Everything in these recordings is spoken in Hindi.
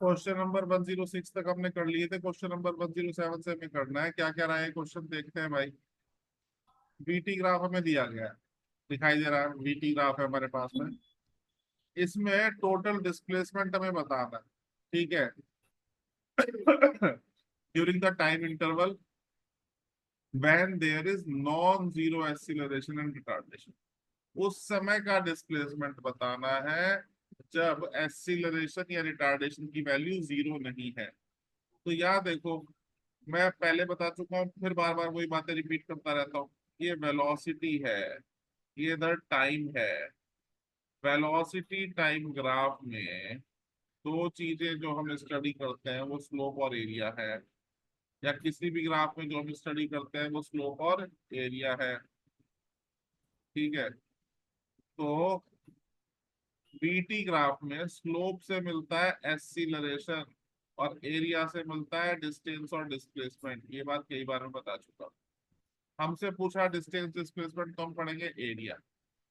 क्वेश्चन नंबर 106 तक हमने कर लिए थे, क्वेश्चन नंबर 107 से हमें करना है। क्या क्या रहा है क्वेश्चन, देखते हैं भाई। वीटी ग्राफ हमें दिया गया है, दिखाई दे रहा है, वीटी ग्राफ है हमारे पास में। इसमें टोटल डिस्प्लेसमेंट हमें बताना है, ठीक है। During the time interval when there is non zero acceleration and retardation. उस समय का डिस्प्लेसमेंट बताना है जब एक्सीलरेशन या रिटार्डेशन की वैल्यू जीरो नहीं है। तो यहाँ देखो, मैं पहले बता चुका हूँ, फिर बार बार वही बातें रिपीट करता रहता हूँ। ये वेलोसिटी है, ये इधर टाइम है। वेलोसिटी टाइम ग्राफ में दो चीजें जो हम स्टडी करते हैं वो स्लोप और एरिया है, या किसी भी ग्राफ में जो हम स्टडी करते हैं वो स्लोप और एरिया है, ठीक है। तो बीटी ग्राफ में स्लोप से मिलता है एक्सीलरेशन और एरिया से मिलता है डिस्टेंस और डिस्प्लेसमेंट। ये बात कई बार मैं बता चुका हूँ। हमसे पूछा डिस्टेंस डिस्प्लेसमेंट, तो हम पढ़ेंगे एरिया।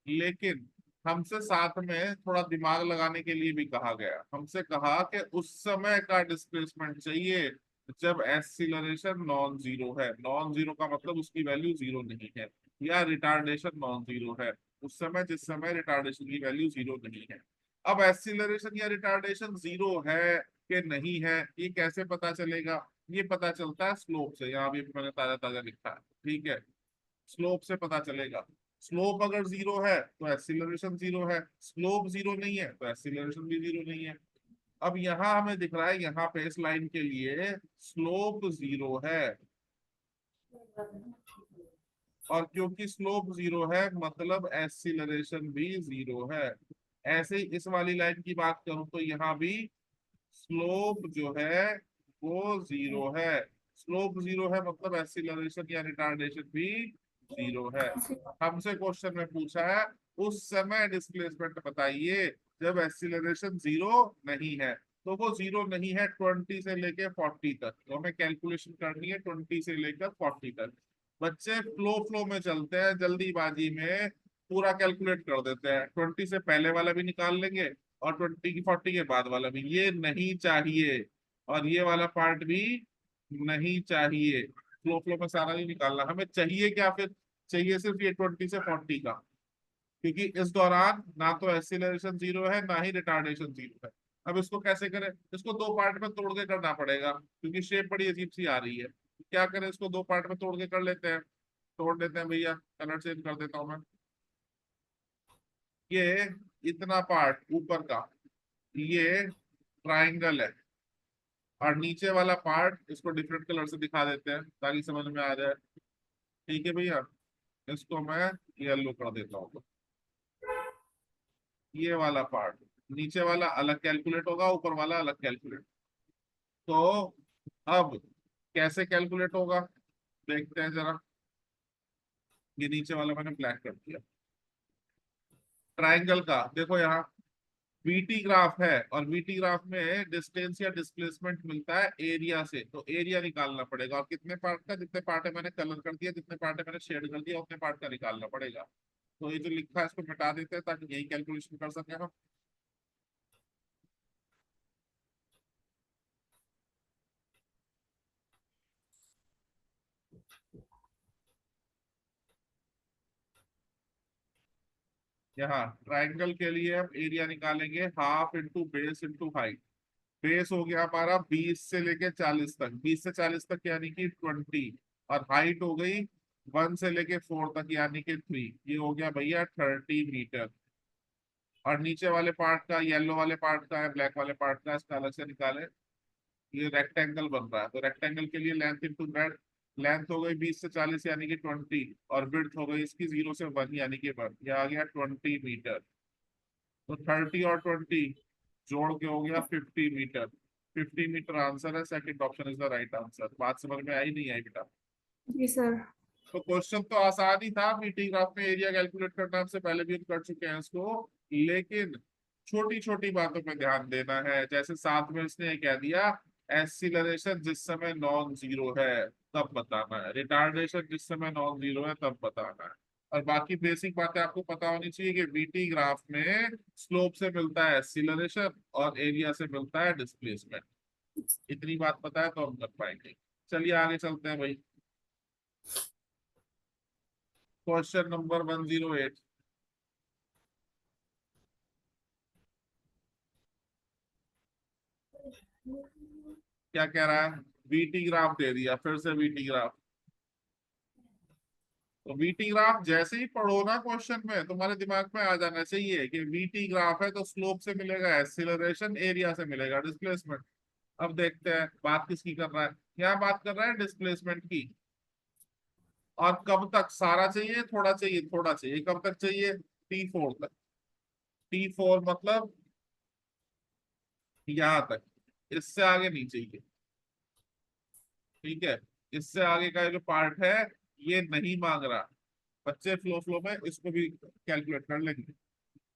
लेकिन हमसे साथ में थोड़ा दिमाग लगाने के लिए भी कहा गया, हमसे कहा कि उस समय का डिस्प्लेसमेंट चाहिए जब एक्सीलरेशन नॉन जीरो है। नॉन जीरो का मतलब उसकी वैल्यू जीरो नहीं है, या रिटार्डेशन नॉन जीरो है, उस समय जिस समय रिटार्डेशन की वैल्यू जीरो नहीं है। अब एक्सीलरेशन या रिटार्डेशन जीरो है कि नहीं है, ये कैसे पता चलेगा? ये पता चलता है स्लोप से। यहाँ भी मैंने ताजा ताजा लिखा है, ठीक है। स्लोप से पता चलेगा। स्लोप अगर जीरो है तो एक्सीलरेशन जीरो है, स्लोप जीरो नहीं है तो एक्सीलरेशन भी जीरो नहीं है। अब यहाँ हमें दिख रहा है, यहाँ पे इस लाइन के लिए स्लोप जीरो है, और क्योंकि स्लोप जीरो है मतलब एक्सीलरेशन भी जीरो है। ऐसे ही इस वाली लाइन की बात करूं तो यहाँ भी स्लोप जो है वो जीरो है। स्लोप जीरो है मतलब एक्सीलरेशन या रिटार्डेशन भी जीरो है। हमसे क्वेश्चन में पूछा है उस समय डिस्प्लेसमेंट बताइए जब एक्सीलरेशन जीरो नहीं है। तो वो जीरो नहीं है 20 से लेके 40 तक, तो हमें कैलकुलेशन करनी है 20 से लेकर 40 तक। बच्चे फ्लो फ्लो में चलते हैं, जल्दीबाजी में पूरा कैलकुलेट कर देते हैं। 20 से पहले वाला भी निकाल लेंगे और 20 की 40 के बाद वाला भी। ये नहीं चाहिए, और ये वाला पार्ट भी नहीं चाहिए। फ्लो फ्लो में सारा नहीं निकालना हमें चाहिए। क्या फिर चाहिए? सिर्फ ये 20 से 40 का, क्योंकि इस दौरान ना तो एक्सीलरेशन जीरो है ना ही रिटार्डेशन जीरो है। अब इसको कैसे करें? इसको दो पार्ट में तोड़ के करना पड़ेगा, क्योंकि शेप बड़ी अजीब सी आ रही है। क्या करें? इसको दो पार्ट में तोड़ के कर लेते हैं। तोड़ देते हैं भैया, कलर चेंज कर देता हूं मैं। ये इतना पार्ट ऊपर का, ये ट्राइंगल है, और नीचे वाला पार्ट इसको डिफरेंट कलर से दिखा देते हैं ताकि समझ में आ जाए। ठीक है भैया, इसको मैं येलो कर देता हूँ। ये वाला पार्ट, नीचे वाला अलग कैलकुलेट होगा, ऊपर वाला अलग कैलकुलेट। तो अब कैसे कैलकुलेट होगा देखते हैं जरा। ये नीचे वाला मैंने ब्लैक कर दिया। ट्राइंगल का देखो यहाँ वीटी ग्राफ है, और वीटी ग्राफ में डिस्टेंस या डिस्प्लेसमेंट मिलता है एरिया से। तो एरिया निकालना पड़ेगा, और कितने पार्ट का? जितने पार्ट है मैंने कलर कर दिया, जितने पार्ट है मैंने शेड कर दिया, उतने पार्ट का निकालना पड़ेगा। तो ये जो लिखा है इसको मिटा देते हैं ताकि यही कैलकुलेशन कर सके हम। यहाँ ट्राइंगल के लिए हम एरिया निकालेंगे half into base into height. Base हो गया हमारा 20 से लेके 40 तक, 20 से 40 तक यानी कि 20, और हाइट हो गई 1 से लेके 4 तक यानी कि 3। ये हो गया भैया 30 मीटर। और नीचे वाले पार्ट का, येलो वाले पार्ट का है, ब्लैक वाले पार्ट का, इसका अलग से निकाले। ये रेक्टेंगल बन रहा है, तो रेक्टेंगल के लिए लेंथ इंटू ब्रेड। लेंथ हो गई 20 से 40 यानी कि 20, और विड्थ हो गई इसकी 0 से 1 यानी कि 1। ये आ गया 20 मीटर। तो 30 और 20 जोड़ के हो गया 50 मीटर। 50 मीटर आंसर है, second option is the right answer. बात समझ में आई नहीं आई बेटा? जी सर। तो क्वेश्चन तो आसान ही था, मीटिंग ग्राफ में एरिया कैलकुलेट करना हमसे पहले भी हम कर चुके हैं इसको। लेकिन छोटी छोटी बातों पे ध्यान देना है। जैसे साथ में इसने कह दिया एक्सीलरेशन जिस समय नॉन जीरो है तब बताना है, रिटार्डेशन जिस समय नॉन जीरो है तब बताना है। और बाकी बेसिक बातें आपको पता होनी चाहिए कि वीटी ग्राफ में स्लोप से मिलता है एक्सीलरेशन और एरिया से मिलता है डिस्प्लेसमेंट। इतनी बात पता है तो हम कर पाएंगे। चलिए आगे चलते हैं भाई। Question number 108। क्या कह रहा है? वीटी ग्राफ दे दिया, फिर से वीटी ग्राफ। तो वीटी ग्राफ जैसे ही पढ़ो ना क्वेश्चन में, तुम्हारे दिमाग में आ जाना चाहिए कि वीटी ग्राफ है तो स्लोप से मिलेगा एक्सीलरेशन, एरिया से मिलेगा डिस्प्लेसमेंट। अब देखते हैं बात किसकी कर रहा है। क्या बात कर रहा है? डिस्प्लेसमेंट की। और कब तक? सारा चाहिए, थोड़ा चाहिए? थोड़ा चाहिए। कब तक चाहिए? T4 तक। T4 मतलब यहां तक, इससे आगे नहीं चाहिए। ठीक है, इससे आगे का जो पार्ट है ये नहीं मांग रहा। बच्चे फ्लो फ्लो में इसको भी कैलकुलेट कर लेंगे।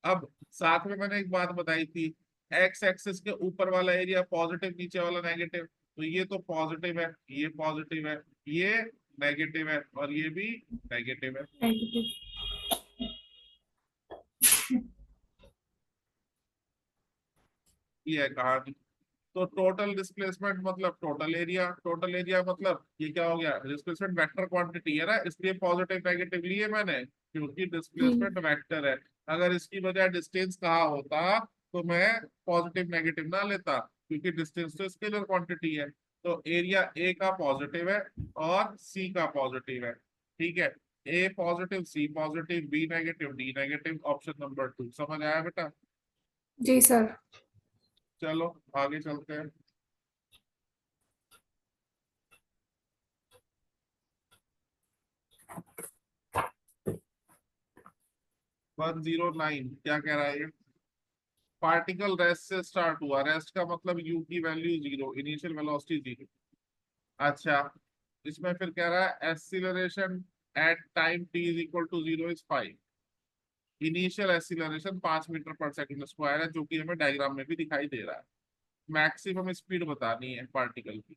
अब साथ में मैंने एक बात बताई थी, एक्स एक्सिस के ऊपर वाला एरिया पॉजिटिव, नीचे वाला नेगेटिव। तो ये तो पॉजिटिव है, ये पॉजिटिव है, ये नेगेटिव है और ये भी नेगेटिव है। नेगेटिव। ये है कहानी। तो टोटल डिस्प्लेसमेंट मतलब टोटल एरिया। टोटल एरिया मतलब ये क्या हो गया? डिस्प्लेसमेंट वेक्टर क्वांटिटी है ना, इसलिए पॉजिटिव नेगेटिव लिए मैंने, क्योंकि डिस्प्लेसमेंट वेक्टर है। अगर इसकी बजाय डिस्टेंस कहा होता तो मैं पॉजिटिव नेगेटिव ना लेता, क्योंकि डिस्टेंस तो स्केलर क्वांटिटी है। तो एरिया ए का पॉजिटिव है और सी का पॉजिटिव है। ठीक है, A positive, C positive, B negative, D negative. Option number 2 समझ आया बेटा? जी सर। चलो आगे चलते हैं। 109 क्या कह रहा है ये? पार्टिकल रेस्ट से स्टार्ट हुआ, रेस्ट का मतलब यू की value zero, initial velocity zero. अच्छा, इसमें फिर कह रहा है acceleration at time t is equal to zero is 5। Initial acceleration 5 metre पर सेकंड स्क्वायर है, जो कि हमें डायग्राम में भी दिखाई दे रहा है। मैक्सिमम स्पीड बतानी है पार्टिकल की।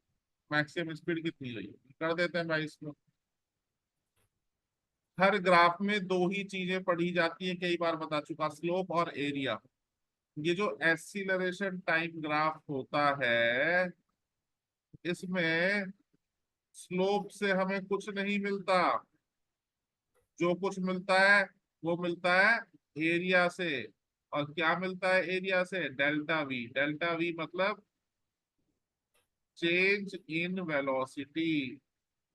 मैक्सिमम स्पीड कितनी हुई? कर देते हैं भाई इसको। हर ग्राफ में दो ही चीजें पढ़ी जाती है, कई बार बता चुका, स्लोप और एरिया। ये जो एक्सीलरेशन टाइम ग्राफ होता है, इसमें स्लोप से हमें कुछ नहीं मिलता। जो कुछ मिलता है वो मिलता है एरिया से। और क्या मिलता है एरिया से? Delta we. डेल्टा वी मतलब चेंज इन वेलोसिटी।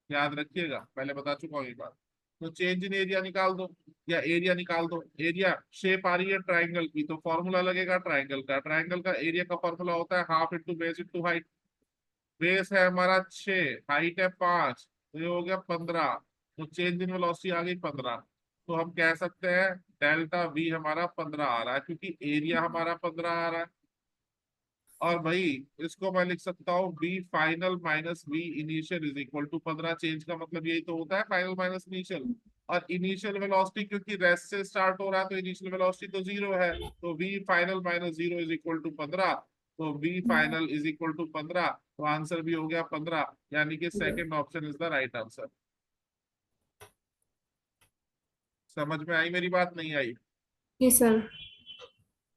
याद रखिएगा, पहले बता चुका हूँ ये बात। तो चेंज इन एरिया निकाल दो या एरिया निकाल दो। एरिया शेप आ रही है ट्राइंगल की, तो फॉर्मूला लगेगा ट्राइंगल का। ट्राइंगल का एरिया का फॉर्मूला होता है half into base into height. Base है हमारा 6, हाइट है 5, तो ये हो गया 15। तो चेंज इन वेलोसिटी आ गई 15। तो हम कह सकते हैं डेल्टा वी हमारा 15 आ रहा है, क्योंकि एरिया हमारा 15 आ रहा है। और भाई इसको मैं लिख सकता हूँ v final minus v initial is equal to 15। Change का मतलब यही तो होता है, फाइनल माइनस इनिशियल। और इनिशियल वेलोसिटी क्योंकि रेस्ट से स्टार्ट हो रहा है, तो इनिशियल वेलोसिटी तो जीरो है, तो v final minus zero is equal to 15। तो v final is equal to 15, तो आंसर भी हो गया 15। यानी कि second option is the right answer. समझ में आई मेरी बात? नहीं आई? जी सर।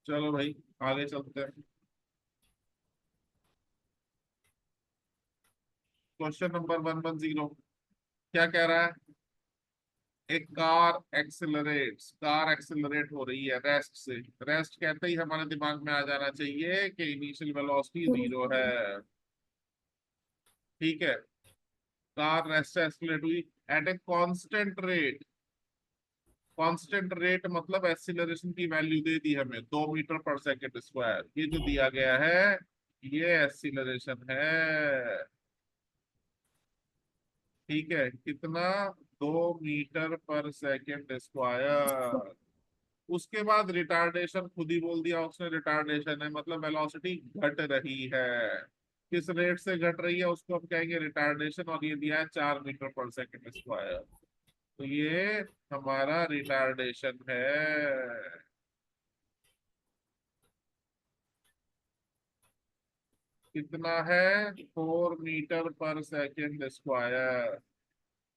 चलो भाई आगे चलते हैं। Question number 110। क्या कह रहा है? एक कार एक्सिलरेट्स, कार एक्सिलरेट हो रही है रेस्ट से। रेस्ट कहते ही हमारे दिमाग में आ जाना चाहिए कि इनिशियल वेलोसिटी जीरो है। ठीक है, कार रेस्ट से एक्सिलरेट हुई at a constant rate. Constant rate मतलब एक्सिलरेशन की वैल्यू दे दी हमें 2 मीटर पर सेकंड स्क्वायर। ये जो दिया गया है ये एक्सिलरेशन है। ठीक है, कितना? 2 मीटर पर सेकंड स्क्वायर। उसके बाद रिटार्डेशन खुद ही बोल दिया उसने, रिटार्डेशन है मतलब वेलोसिटी घट रही है। किस रेट से घट रही है उसको हम कहेंगे रिटार्डेशन। और ये दिया है 4 मीटर पर सेकंड स्क्वायर। तो ये हमारा रिटार्डेशन है। कितना है? 4 मीटर पर सेकंड स्क्वायर।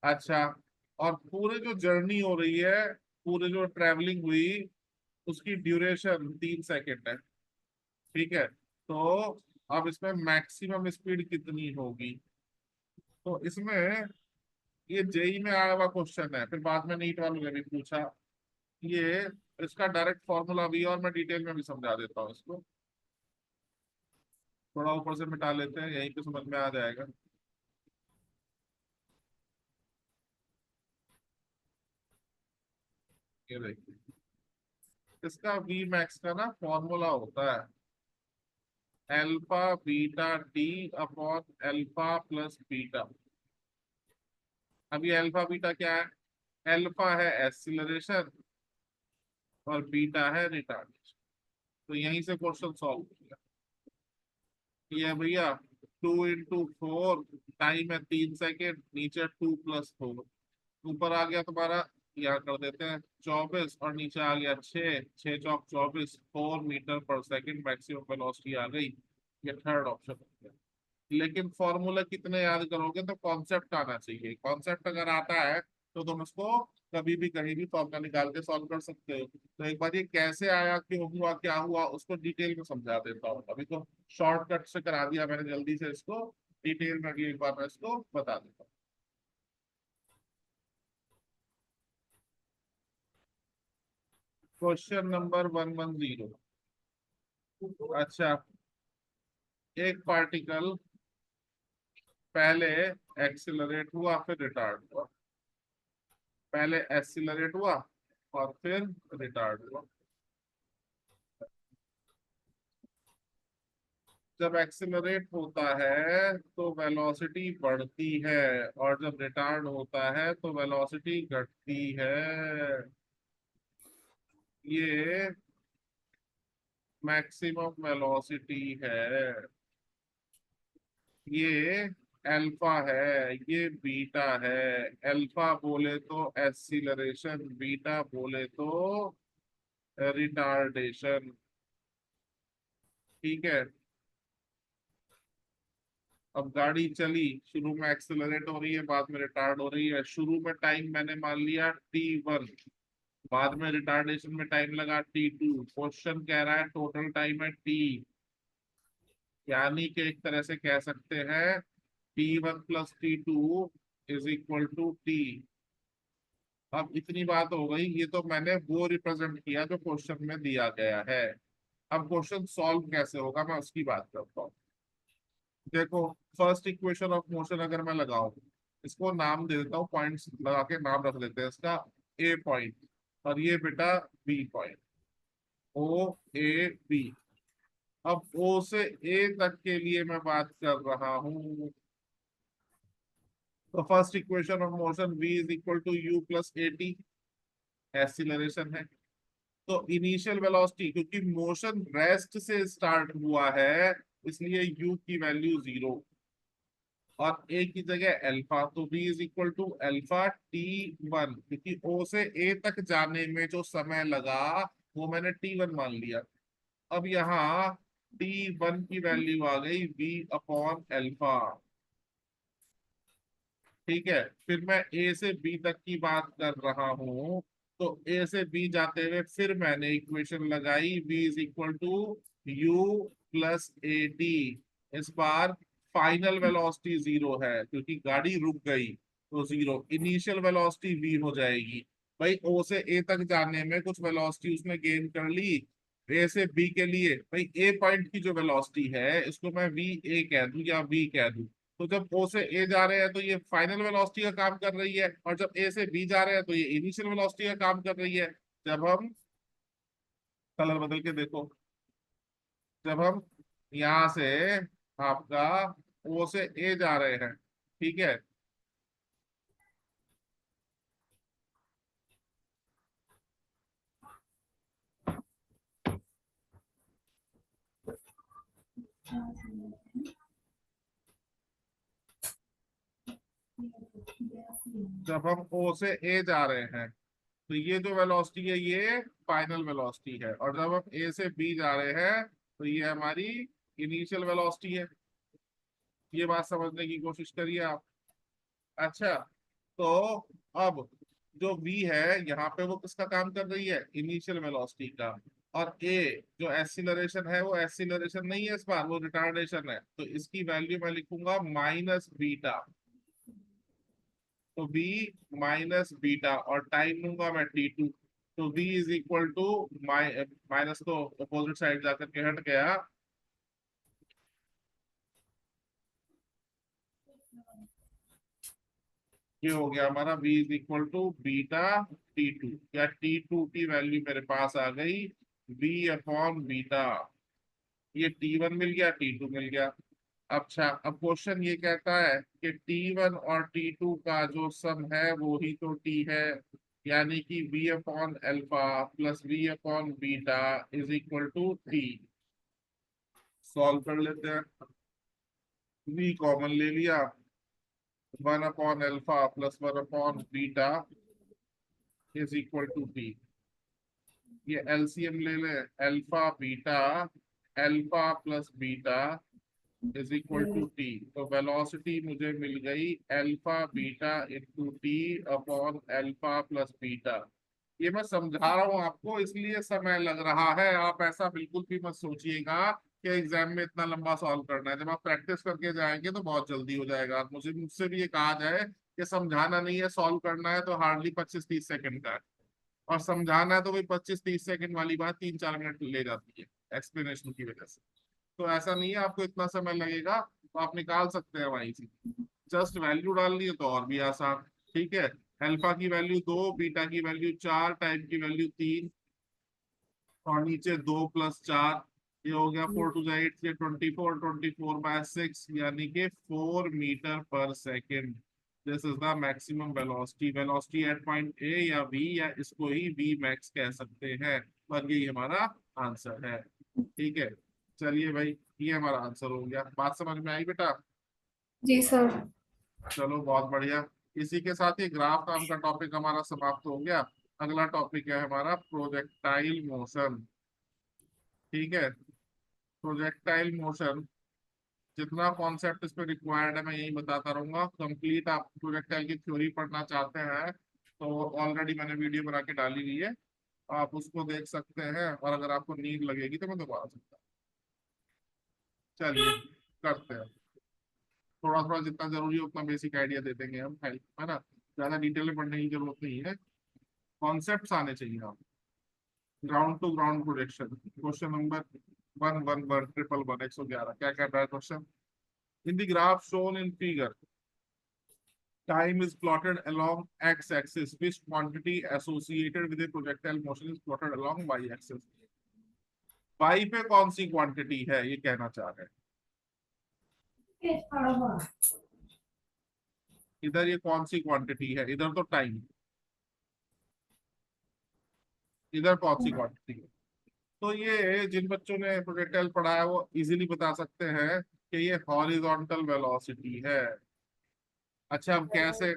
अच्छा, और पूरे जो जर्नी हो रही है, पूरे जो ट्रेवलिंग हुई, उसकी ड्यूरेशन 3 सेकेंड है। ठीक है, तो अब इसमें मैक्सिमम स्पीड कितनी होगी? तो इसमें ये जेई में आया हुआ क्वेश्चन है, फिर बाद में नीट वालों ने भी पूछा। ये इसका डायरेक्ट फॉर्मूला भी है, और मैं डिटेल में भी समझा देता हूँ इसको। थोड़ा ऊपर से मिटा लेते हैं, यहीं पे समझ में आ जाएगा। ये देखिए, इसका वी मैक्स का ना फॉर्मूला होता है alpha beta T upon alpha plus beta. अब ये अल्फा बीटा क्या है? अल्फा है एक्सीलरेशन और बीटा है रिटार्डेशन। तो यहीं से क्वेश्चन सॉल्व हो गया। ये भैया 2 × 4, टाइम है 3 सेकेंड, नीचे 2 + 4, ऊपर आ गया तुम्हारा, यहाँ कर देते हैं 24, और नीचे आ गया 6, 6 × 4 = 24, 4 मीटर पर सेकेंड मैक्सिमम वेलोसिटी आ गई। ये थर्ड ऑप्शन हो गया। लेकिन फॉर्मूला कितने याद करोगे? तो कॉन्सेप्ट आना चाहिए। कॉन्सेप्ट अगर आता है तो तुम इसको कभी भी कहीं भी फॉर्मूला निकाल के सॉल्व कर सकते हो। तो एक बार ये कैसे आया, क्यों हुआ, क्या हुआ, उसको डिटेल में समझा देता हूँ। अभी तो शॉर्टकट से करा दिया मैंने जल्दी से, इसको डिटेल में भी एक बार मैं इसको बता देता हूँ। Question number 110। अच्छा, एक पार्टिकल पहले एक्सिलरेट हुआ, फिर रिटार्ड हुआ। पहले एक्सिलरेट हुआ और फिर रिटार्ड हुआ। जब एक्सिलरेट होता है तो वेलोसिटी बढ़ती है, और जब रिटार्ड होता है तो वेलोसिटी घटती है। ये मैक्सिमम वेलोसिटी है। ये अल्फा है, ये बीटा है। अल्फा बोले तो एक्सीलरेशन, बीटा बोले तो रिटार्डेशन। ठीक है, अब गाड़ी चली, शुरू में एक्सेलरेट हो रही है, बाद में रिटार्ड हो रही है। शुरू में टाइम मैंने मान लिया t1, बाद में रिटार्डेशन में टाइम लगा t2। क्वेश्चन कह रहा है टोटल टाइम है t, यानी कि एक तरह से कह सकते हैं t1 + t2 = t। अब इतनी बात हो गई, ये तो मैंने वो रिप्रेजेंट किया जो क्वेश्चन में दिया गया है। अब क्वेश्चन सॉल्व कैसे होगा, मैं उसकी बात करता हूँ। देखो, फर्स्ट इक्वेशन ऑफ मोशन अगर मैं लगाऊं, इसको नाम दे देता हूँ, पॉइंट्स लगा के नाम रख देते हैं इसका। ए पॉइंट, और ये बेटा B point, O A B. अब ओ से ए तक के लिए मैं बात कर रहा हूँ। तो first equation of motion v = u + at, acceleration है। तो इनिशियल वेलोसिटी, क्योंकि मोशन रेस्ट से स्टार्ट हुआ है, इसलिए u की वैल्यू 0, और ए की जगह अल्फा, तो v = अल्फा t1, क्योंकि ओ से ए तक जाने में जो समय लगा वो मैंने t1 मान लिया। अब यहाँ t1 की वैल्यू आ गई v/अल्फा। ठीक है, फिर मैं ए से बी तक की बात कर रहा हूँ। तो ए से बी जाते हुए फिर मैंने इक्वेशन लगाई v = u + at। इस बार फाइनल वेलोसिटी 0 है, क्योंकि गाड़ी रुक गई, तो 0। इनिशियल वेलोसिटी v हो जाएगी। भाई ओ से ए तक जाने में कुछ वेलोसिटी उसने गेन कर ली। ए से बी के लिए भाई ए पॉइंट की जो वेलोसिटी है, इसको मैं वी ए कह दूं या वी कह दूं। तो जब ओ से ए जा रहे हैं तो ये फाइनल वेलोसिटी का काम कर रही है, और जब ए से बी जा रहे हैं तो ये इनिशियल वेलोसिटी का काम कर रही है। जब हम कलर बदल के देखो, जब हम यहाँ से आपका ओ से ए जा रहे हैं, ठीक है, जब हम ओ से ए जा रहे हैं तो ये जो वेलोसिटी है ये फाइनल वेलोसिटी है, और जब हम ए से बी जा रहे हैं तो ये हमारी इनिशियल वेलोसिटी है। ये बात समझने की कोशिश करिए आप। अच्छा, तो अब जो v है यहाँ पे वो किसका काम कर रही है, इनिशियल वेलोसिटी का। और a जो एक्सीलरेशन है वो एक्सीलरेशन नहीं है इस बार, वो रिटार्डेशन है, तो इसकी वैल्यू मैं लिखूंगा माइनस बीटा। तो v माइनस बीटा और टाइम लूंगा मैं t2। तो v is equal to minus, तो अपोजिट साइड जाकर के हट गया, ये हो गया हमारा v is equal to beta t2, या t2 की वैल्यू मेरे पास आ गई v अपॉन बीटा। ये t1 मिल गया, t2 मिल गया। अच्छा, अब क्वेश्चन ये कहता है कि t1 और t2 का जो सम है वो ही तो t है, यानी कि v upon alpha plus v upon beta is equal to t। Solve कर लेते हैं। v कॉमन ले लिया, 1 upon alpha plus 1 upon beta is equal to t। ये एलसीएम ले लें, alpha beta, alpha plus beta is equal to t. तो वेलोसिटी मुझे मिल गई alpha beta into t upon alpha plus beta. ये मैं समझा रहा हूँ आपको इसलिए समय लग रहा है, आप ऐसा बिल्कुल भी मत सोचिएगा कि एग्जाम में इतना लंबा सॉल्व करना है। जब आप प्रैक्टिस करके जाएंगे तो बहुत जल्दी हो जाएगा। मुझसे भी ये कहा जाए कि समझाना नहीं है, सॉल्व करना है, तो हार्डली 25-30 सेकंड का है। और समझाना है तो वही 25-30 सेकंड वाली बात 3-4 मिनट ले जाती है एक्सप्लेनेशन की वजह से। तो ऐसा नहीं है आपको इतना समय लगेगा, तो आप निकाल सकते हैं वहीं से। जस्ट वैल्यू डालनी है तो और भी आसान। ठीक है, अल्फा की वैल्यू 2, बीटा की वैल्यू 4, टाइम की वैल्यू 3, और नीचे 2 + 4, ये हो गया 4 × 2 = 8, ये 24, 24/6 यानी कि 4 मीटर पर second. This is the maximum velocity, velocity at point A या v, या इसको ही v मैक्स कह सकते हैं। और यही हमारा आंसर है। ठीक है, चलिए भाई, ये हमारा आंसर हो गया। बात समझ में आई बेटा? जी सर। चलो बहुत बढ़िया। इसी के साथ ही ग्राफ नाम का टॉपिक हमारा समाप्त हो गया। अगला टॉपिक है हमारा प्रोजेक्टाइल मोशन। ठीक है, प्रोजेक्टाइल मोशन, जितना कॉन्सेप्ट इस पे रिक्वायर्ड है मैं यही बताता रहूंगा। कंप्लीट आप प्रोजेक्टाइल की थ्योरी पढ़ना चाहते हैं तो ऑलरेडी मैंने वीडियो बना के डाली हुई है, आप उसको देख सकते हैं। और अगर आपको नीड लगेगी तो मैं दोबारा सकता हूँ। चलिए करते हैं, थोड़ा थोड़ा जितना जरूरी है उतना बेसिक आइडिया दे देंगे हम, है ना। ज्यादा डिटेल में पढ़ने की जरूरत नहीं है, कॉन्सेप्ट्स आने चाहिए आप। Ground to ground projection, question number 111 111 क्या कह रहा है question? In the graph shown in figure, time is plotted along x-axis. Which quantity associated with a projectile motion is plotted along y-axis? y पे कौन सी क्वांटिटी है ये कहना चाह रहे हैं। इधर ये कौन सी क्वांटिटी है, इधर तो टाइम, इधर कौन सी क्वांटिटी है? तो ये जिन बच्चों ने प्रोजेक्टाइल पढ़ा है वो इजीली बता सकते हैं कि ये हॉरिजॉन्टल वेलोसिटी है। अच्छा, अब कैसे?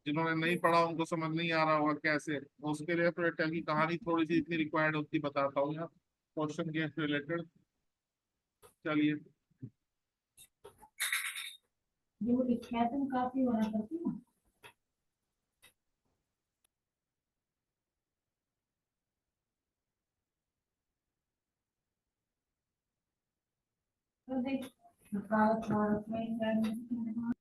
जिन्होंने नहीं पढ़ा उनको समझ नहीं आ रहा होगा कैसे, उसके लिए प्रोजेक्टाइल की कहानी थोड़ी सी इतनी रिक्वायर्ड होती बताता हूँ यहाँ क्वेश्चन के रिलेटेड। चलिए, जो विख्यातन काफी होना करती है। तो देख भारत में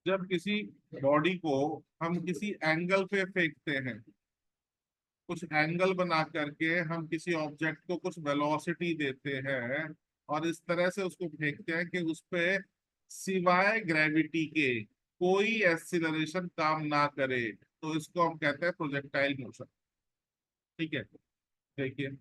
जब किसी बॉडी को हम किसी एंगल पे फेंकते हैं, कुछ एंगल बना करके हम किसी ऑब्जेक्ट को कुछ वेलोसिटी देते हैं और इस तरह से उसको फेंकते हैं कि उस पे सिवाय ग्रेविटी के कोई एक्सीलरेशन काम ना करे, तो इसको हम कहते हैं प्रोजेक्टाइल मोशन। ठीक है, देखिए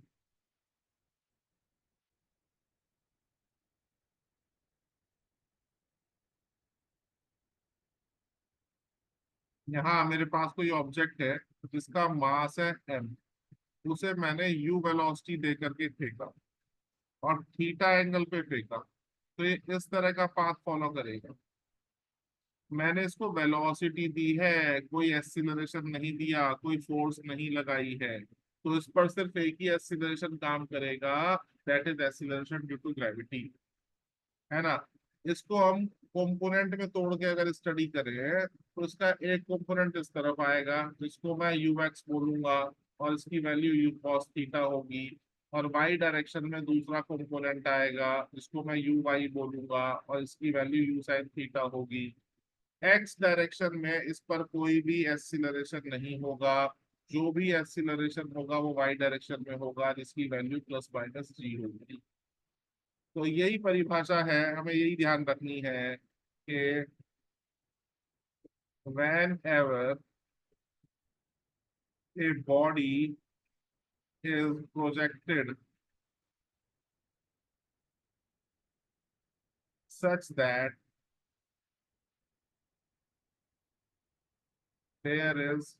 यहाँ मेरे पास कोई ऑब्जेक्ट है जिसका मास है m, उसे मैंने u वेलोसिटी दे करके फेंका और थीटा एंगल पे फेंका, तो ये इस तरह का पाथ फॉलो करेगा। मैंने इसको वेलोसिटी दी है, कोई एक्सीलरेशन नहीं दिया, कोई फोर्स नहीं लगाई है, तो इस पर सिर्फ एक ही एक्सीलरेशन काम करेगा, that is acceleration due to gravity, है ना। इसको हम कंपोनेंट में तोड़ के अगर स्टडी करें तो इसका एक कंपोनेंट इस तरफ आएगा जिसको मैं यू एक्स बोलूंगा और इसकी वैल्यू यू कॉस थीटा होगी, और वाई डायरेक्शन में दूसरा कंपोनेंट आएगा जिसको मैं यू वाई बोलूंगा और इसकी वैल्यू यू साइन थीटा होगी। एक्स डायरेक्शन में इस पर कोई भी एक्सीलरेशन नहीं होगा, जो भी एक्सीलरेशन होगा वो वाई डायरेक्शन में होगा जिसकी वैल्यू प्लस माइनस जी होगी। तो यही परिभाषा है, हमें यही ध्यान रखनी है कि whenever a body is projected such that there is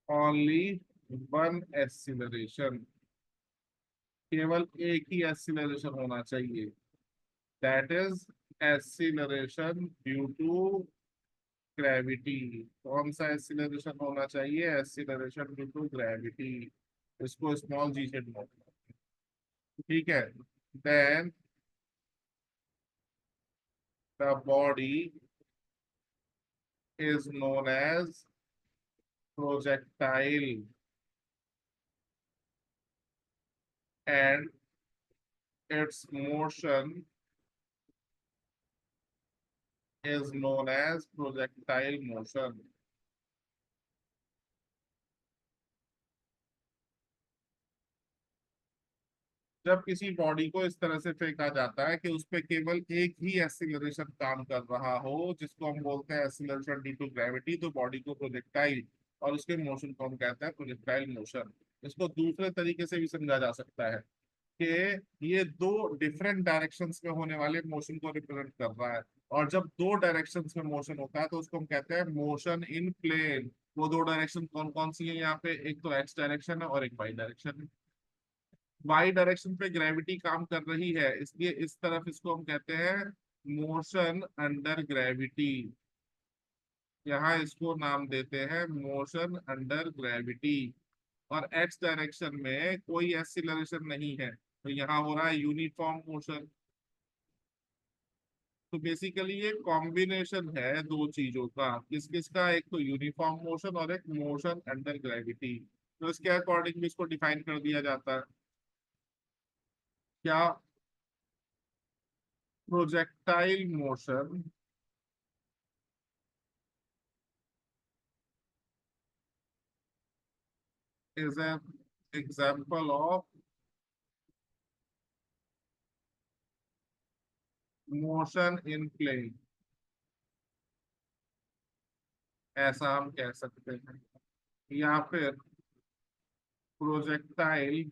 only one acceleration, केवल एक ही एक्सीलरेशन होना चाहिए, that is acceleration due to gravity. कौन सा एक्सीलरेशन होना चाहिए? एक्सीलरेशन ड्यू टू ग्रेविटी, इसको स्मॉल जी से denote करते हैं, ठीक है। Then the body is known as projectile and its motion is known as projectile motion। जब किसी बॉडी को इस तरह से फेंका जाता है कि उस पे केवल एक ही एक्सीलरेशन काम कर रहा हो, जिसको हम बोलते हैं एक्सीलरेशन ड्यू टू ग्रेविटी, तो बॉडी को प्रोजेक्टाइल, और उसके मोशन को हम कहते हैं प्रोजेक्टाइल मोशन। इसको दूसरे तरीके से भी समझा जा सकता है कि ये दो डिफरेंट डायरेक्शंस में होने वाले मोशन को रिप्रेजेंट कर रहा है, और जब दो डायरेक्शंस में मोशन होता है तो उसको हम कहते हैं मोशन इन प्लेन। वो दो डायरेक्शन कौन कौन सी है यहाँ पे? एक तो एक्स डायरेक्शन है और एक वाई डायरेक्शन है। वाई डायरेक्शन पे ग्रेविटी काम कर रही है, इसलिए इस तरफ इसको हम कहते हैं मोशन अंडर ग्रेविटी। यहाँ इसको नाम देते हैं मोशन अंडर ग्रेविटी। और एक्स डायरेक्शन में कोई एक्सीलरेशन नहीं है, तो यहाँ हो रहा है यूनिफॉर्म मोशन। तो बेसिकली ये कॉम्बिनेशन है दो चीजों का, किस किस का? एक तो यूनिफॉर्म मोशन और एक मोशन अंडर ग्रेविटी। तो इसके अकॉर्डिंग भी इसको डिफाइन कर दिया जाता है क्या? Projectile motion is an example of motion in plane, ऐसा हम कह सकते हैं। या फिर projectile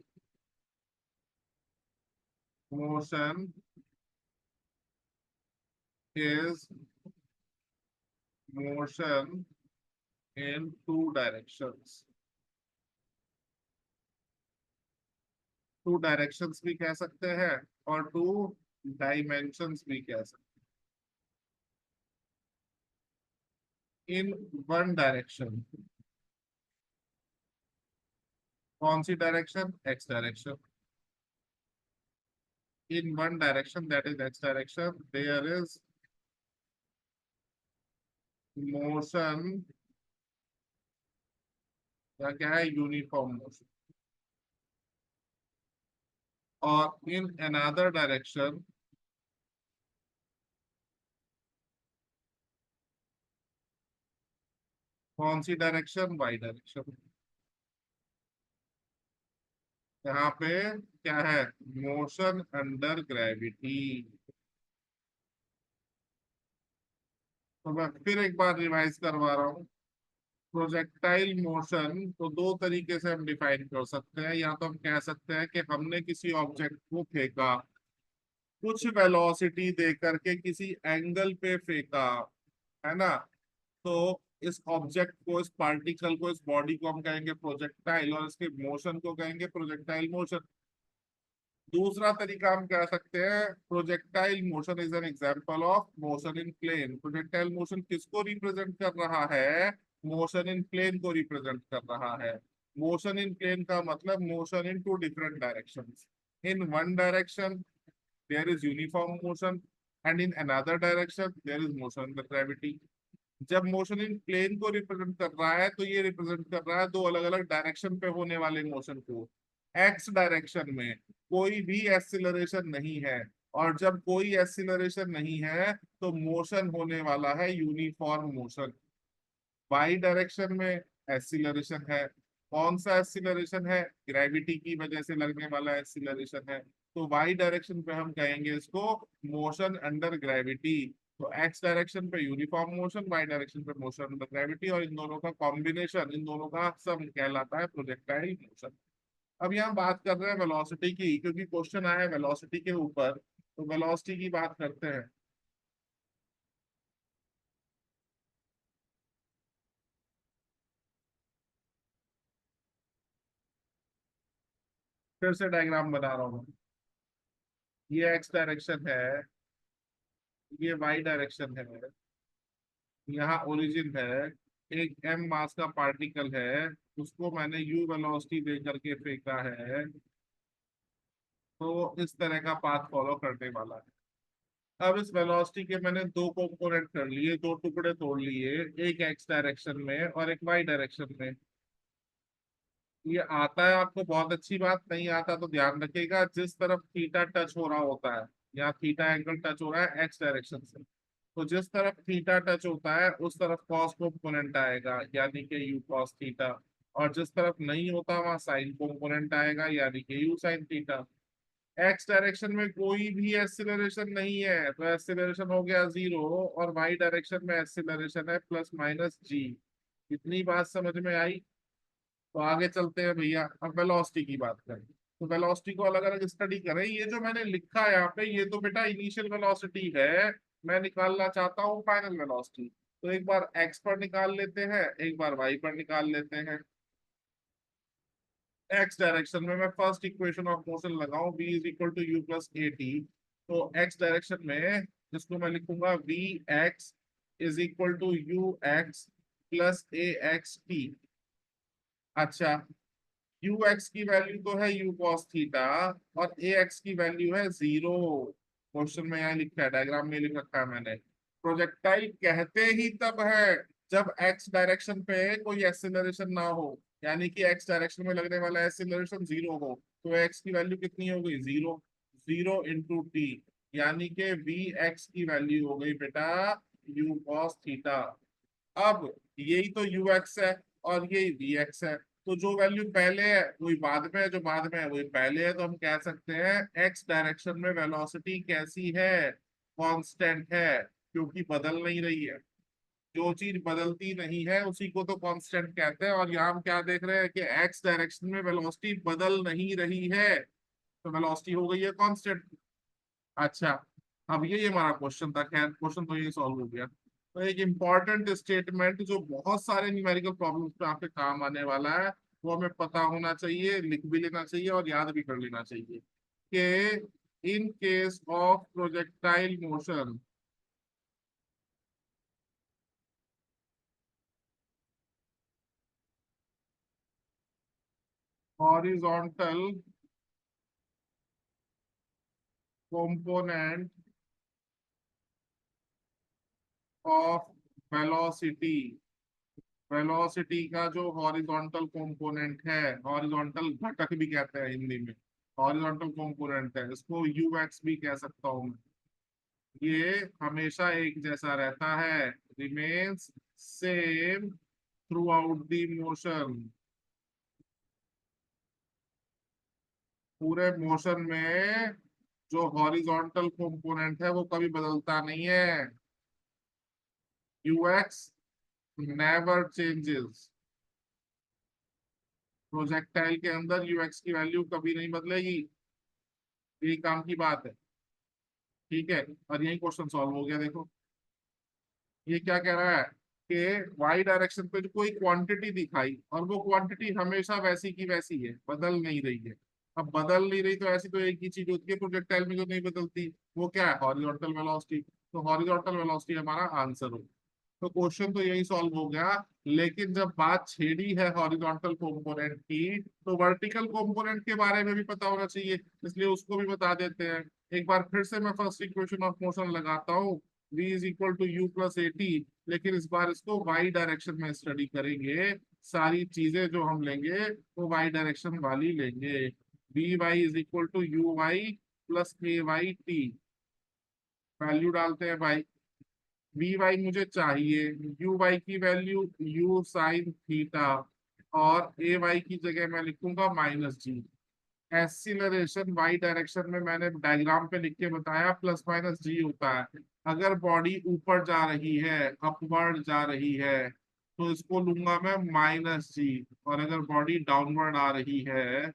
motion is motion in two directions। Two directions भी कह सकते हैं और टू डायमेंशंस भी कह सकते हैं। इन वन डायरेक्शन, कौन सी direction? X direction. In one direction that is x direction, there is motion, या क्या है? Uniform motion. और इन अनदर डायरेक्शन, कौन सी डायरेक्शन? Y direction. यहाँ पे क्या है? Motion under gravity. तो मैं फिर एक बार रिवाइज करवा रहा हूँ। प्रोजेक्टाइल मोशन को दो तरीके से हम डिफाइन कर सकते हैं। या तो हम कह सकते हैं कि हमने किसी ऑब्जेक्ट को फेंका, कुछ वेलोसिटी दे करके किसी एंगल पे फेंका, है ना, तो इस ऑब्जेक्ट को, इस पार्टिकल को, इस बॉडी को हम कहेंगे प्रोजेक्टाइल और इसके मोशन को कहेंगे प्रोजेक्टाइल मोशन। दूसरा तरीका हम कह सकते हैं projectile motion is an example of motion in plane. Projectile motion किसको रिप्रेजेंट कर रहा है? मोशन इन प्लेन को रिप्रेजेंट कर रहा है। मोशन इन प्लेन का मतलब motion in two different directions. In one direction there is uniform motion and in another direction there is motion under gravity। जब मोशन इन प्लेन को रिप्रेजेंट कर रहा है तो ये रिप्रेजेंट कर रहा है दो अलग अलग डायरेक्शन पे होने वाले मोशन को। एक्स डायरेक्शन में कोई भी एक्सीलरेशन नहीं है, और जब कोई एक्सीलरेशन नहीं है तो मोशन होने वाला है यूनिफॉर्म मोशन। वाई डायरेक्शन में एक्सीलरेशन है। कौन सा एक्सीलरेशन है? ग्रेविटी की वजह से लगने वाला एक्सीलरेशन है। तो वाई डायरेक्शन पे हम कहेंगे इसको मोशन अंडर ग्रेविटी। तो एक्स डायरेक्शन पे यूनिफॉर्म मोशन, वाई डायरेक्शन पे मोशन अंडर ग्रेविटी, और इन दोनों का कॉम्बिनेशन, इन दोनों का सम कहलाता है प्रोजेक्टाइल मोशन। अब यहाँ बात कर रहे हैं वेलोसिटी की, क्योंकि क्वेश्चन आया है वेलोसिटी के ऊपर, तो वेलोसिटी की बात करते हैं। फिर से डायग्राम बना रहा हूँ। ये एक्स डायरेक्शन है, ये वाई डायरेक्शन है, यहाँ ओरिजिन है, एक एम मास का पार्टिकल है, उसको मैंने यू वेलोसिटी दे करके फेंका है, तो इस तरह का पाथ फॉलो करने वाला है। अब इस वेलोसिटी के मैंने दो कंपोनेंट कर लिए, दो टुकड़े तोड़ लिए, एक एक्स डायरेक्शन में और एक वाई डायरेक्शन में। ये आता है आपको, बहुत अच्छी बात। नहीं आता तो ध्यान रखिएगा, जिस तरफ थीटा टच हो रहा होता है, यहाँ थीटा एंगल टच हो रहा है एक्स डायरेक्शन से, तो जिस तरफ थीटा टच होता है उस तरफ कॉस कंपोनेंट आएगा, यानी कि यू कॉस थीटा। और जिस तरफ नहीं होता वहां साइन कंपोनेंट आएगा, यानी कि you sine theta. X direction में कोई भी एक्सीलरेशन नहीं है तो एक्सीलरेशन हो गया जीरो, और वाई डायरेक्शन में एक्सीलरेशन है प्लस माइनस जी। इतनी बात समझ में आई? तो आगे चलते हैं भैया, अब वेलोसिटी की बात करें। तो वेलोसिटी को अलग अलग स्टडी करें। ये जो मैंने लिखा है यहाँ पे, ये तो बेटा इनिशियल वेलोसिटी है। मैं निकालना चाहता हूँ फाइनल वेलोसिटी। तो एक बार एक्स पर निकाल लेते हैं, एक बार वाई पर निकाल लेते हैं। एक्स डायरेक्शन में मैं फर्स्ट इक्वेशन ऑफ मोशन लगाऊं, v is equal to u plus a t. तो एक्स डायरेक्शन में जिसको मैं लिखूंगा v x is equal to u x plus a x t. अच्छा, यू एक्स की वैल्यू तो है यू कॉस थीटा, और ए एक्स की वैल्यू है जीरो। क्वेश्चन में यहाँ लिखा है, डायग्राम में लिख रखा है मैंने। प्रोजेक्टाइल कहते ही तब है जब एक्स डायरेक्शन पे कोई एक्सेलरेशन ना हो, यानी कि एक्स डायरेक्शन में लगने वाला एक्सेलरेशन जीरो हो। तो एक्स की वैल्यू कितनी हो गई? जीरो। जीरो इंटू टी, यानी कि वी एक्स की वैल्यू हो गई बेटा यू कॉस थीटा। अब यही तो यू एक्स है और ये वी एक्स है, तो जो वैल्यू पहले है वही बाद में है, जो बाद में है वही पहले है। तो हम कह सकते हैं एक्स डायरेक्शन में वेलोसिटी कैसी है? कांस्टेंट है, क्योंकि बदल नहीं रही है। जो चीज बदलती नहीं है उसी को तो कांस्टेंट कहते हैं। और यहाँ हम क्या देख रहे हैं कि एक्स डायरेक्शन में वेलोसिटी बदल नहीं रही है, तो वेलोसिटी हो गई है कांस्टेंट। अच्छा, अब ये हमारा क्वेश्चन था। खैर, क्वेश्चन तो ये सॉल्व हो गया। तो एक इम्पॉर्टेंट स्टेटमेंट जो बहुत सारे न्यूमेरिकल प्रॉब्लम्स पे आपके काम आने वाला है, वो हमें पता होना चाहिए, लिख भी लेना चाहिए और याद भी कर लेना चाहिए कि in case of projectile motion, horizontal component of velocity, velocity का जो हॉरिजॉन्टल कंपोनेंट है, हॉरिजॉन्टल घटक भी कहते हैं हिंदी में, हॉरिजॉन्टल कंपोनेंट है, इसको यू एक्स भी कह सकता हूँ मैं। ये हमेशा एक जैसा रहता है, remains same through out the motion. पूरे मोशन में जो हॉरिजॉन्टल कंपोनेंट है वो कभी बदलता नहीं है। You x never changes. Projectile के अंदर यू एक्स की वैल्यू कभी नहीं बदलेगी, यही काम की बात है। ठीक है, और यही क्वेश्चन सॉल्व हो गया। देखो ये क्या कह रहा है के वाई डायरेक्शन पे जो कोई क्वांटिटी दिखाई और वो क्वांटिटी हमेशा वैसी की वैसी है, बदल नहीं रही है। अब बदल नहीं रही तो ऐसी तो एक ही चीज होती है प्रोजेक्टाइल में जो नहीं बदलती, वो क्या है, हॉरिजॉन्टल वेलोसिटी। तो हॉरिजॉन्टल वेलोसिटी हमारा आंसर हो। तो क्वेश्चन तो यही सॉल्व हो गया। लेकिन जब बात छेड़ी है हॉरिजॉन्टल कंपोनेंट की, तो वर्टिकल कंपोनेंट के बारे में भी पता होना चाहिए, इसलिए उसको भी बता देते हैं। एक बार फिर से मैं फर्स्ट इक्वेशन ऑफ मोशन लगाता हूँ, v is equal to u plus a t. लेकिन इस बार इसको वाई डायरेक्शन में स्टडी करेंगे। सारी चीजें जो हम लेंगे वो वाई डायरेक्शन वाली लेंगे। V y is equal to u y plus k y t. Value डालते हैं भाई। वी वाई मुझे चाहिए, यू वाई की वैल्यू यू साइन थीटा, और ए वाई की जगह मैं लिखूंगा minus g. Acceleration y direction में मैंने डायग्राम पे लिख के बताया प्लस माइनस जी होता है। अगर बॉडी ऊपर जा रही है, अपवर्ड जा रही है, तो इसको लूंगा मैं माइनस जी। और अगर बॉडी डाउनवर्ड आ रही है,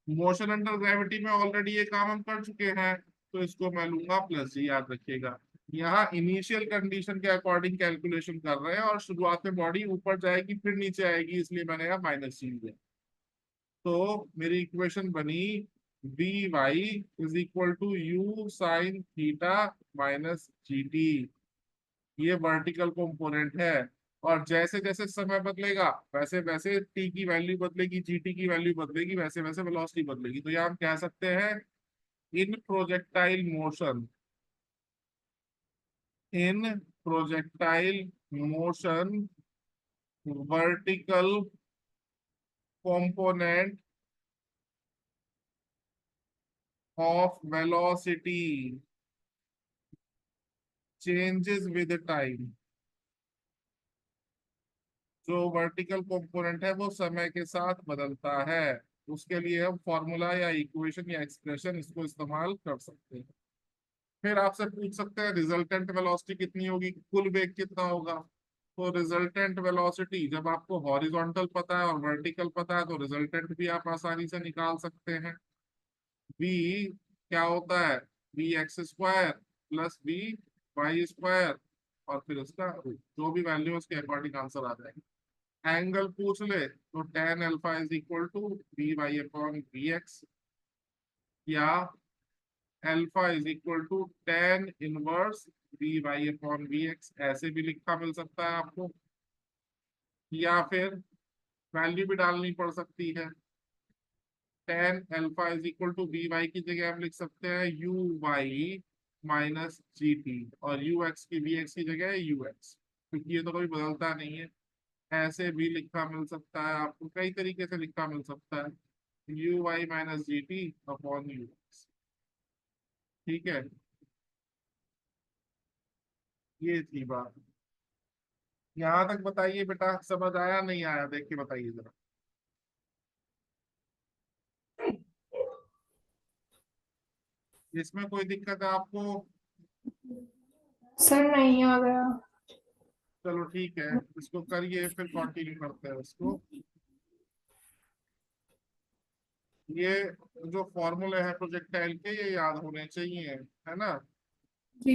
मोशन अंडर ग्रेविटी में ऑलरेडी ये काम हम कर चुके हैं, तो इसको मैं लूंगा प्लस जी, याद रखिएगा। यहाँ इनिशियल कंडीशन के अकॉर्डिंग कैलकुलेशन कर रहे हैं, और शुरुआत में बॉडी ऊपर जाएगी फिर नीचे आएगी, इसलिए मैंने यहाँ माइनस जी लिया। तो मेरी इक्वेशन बनी v y is equal to u sine theta minus g t. ये वर्टिकल कंपोनेंट है। और जैसे जैसे समय बदलेगा वैसे वैसे टी की वैल्यू बदलेगी, जी टी की वैल्यू बदलेगी, वैसे वैसे वेलोसिटी बदलेगी। तो यहाँ हम कह सकते हैं in projectile motion, in projectile motion vertical component of velocity changes with time। जो वर्टिकल कंपोनेंट है वो समय के साथ बदलता है। उसके लिए हम फॉर्मूला या इक्वेशन या एक्सप्रेशन इसको इस्तेमाल कर सकते हैं। फिर आपसे पूछ सकते हैं रिजल्टेंट वेलोसिटी कितनी होगी, कुल वेग कितना होगा। तो रिजल्टेंट वेलोसिटी जब आपको हॉरिजॉन्टल पता है और वर्टिकल पता है, तो रिजल्टेंट भी आप आसानी से निकाल सकते हैं। v क्या होता है, v x square plus v y square, और फिर उसका जो भी वैल्यू उसके अकॉर्डिंग आंसर आ जाएगा। एंगल पूछ ले तो tan alpha is equal to v y upon v x, या alpha is equal to tan inverse v y upon v x, ऐसे भी लिखा मिल सकता है आपको। या फिर वैल्यू भी डालनी पड़ सकती है। Tan alpha is equal to v y की जगह हम लिख सकते हैं u y minus g t, और यू एक्स की वी एक्स की जगह है यू एक्स, क्योंकि ये तो कभी बदलता नहीं है। ऐसे भी लिखा मिल सकता है आपको, कई तरीके से लिखा मिल सकता है u y minus g t upon u x. ठीक है, ये थी बात। यहाँ तक बताइए बेटा, समझ आया नहीं आया, देख के बताइए जरा। इसमें कोई दिक्कत है आपको? सर नहीं आ गया। चलो ठीक है, इसको करिए फिर कंटिन्यू करते हैं इसको। ये जो फॉर्मूले हैं प्रोजेक्टाइल के, ये याद होने चाहिए, है ना।